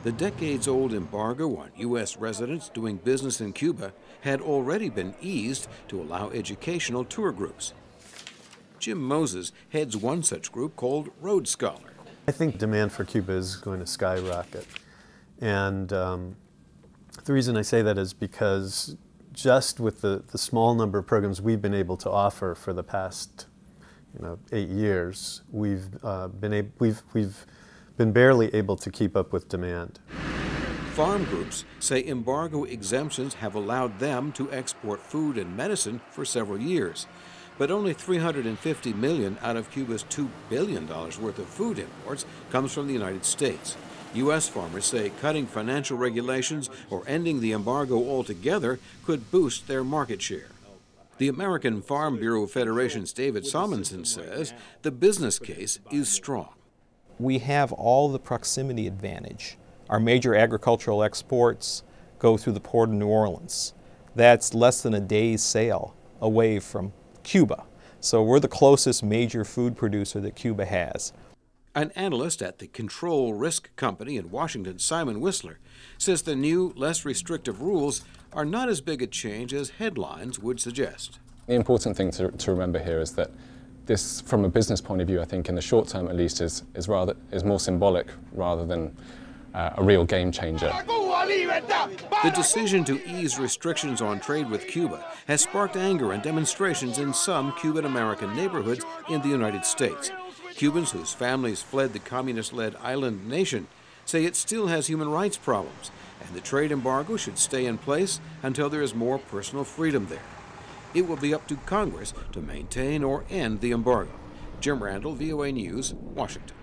The decades-old embargo on U.S. residents doing business in Cuba had already been eased to allow educational tour groups. Jim Moses heads one such group called Road Scholar. I think demand for Cuba is going to skyrocket. And the reason I say that is because just with the small number of programs we've been able to offer for the past 8 years, we've been barely able to keep up with demand. Farm groups say embargo exemptions have allowed them to export food and medicine for several years, but only $350 million out of Cuba's $2 billion worth of food imports comes from the United States. U.S. farmers say cutting financial regulations or ending the embargo altogether could boost their market share. The American Farm Bureau Federation's David Salmonson says the business case is strong. We have all the proximity advantage. Our major agricultural exports go through the port of New Orleans. That's less than a day's sail away from Cuba. So we're the closest major food producer that Cuba has. An analyst at the control risk company in Washington, Simon Whistler, says the new, less restrictive rules are not as big a change as headlines would suggest. The important thing to remember here is that this, from a business point of view, I think in the short term at least, is more symbolic rather than a real game changer. The decision to ease restrictions on trade with Cuba has sparked anger and demonstrations in some Cuban-American neighborhoods in the United States. Cubans whose families fled the communist-led island nation say it still has human rights problems, and the trade embargo should stay in place until there is more personal freedom there. It will be up to Congress to maintain or end the embargo. Jim Randle, VOA News, Washington.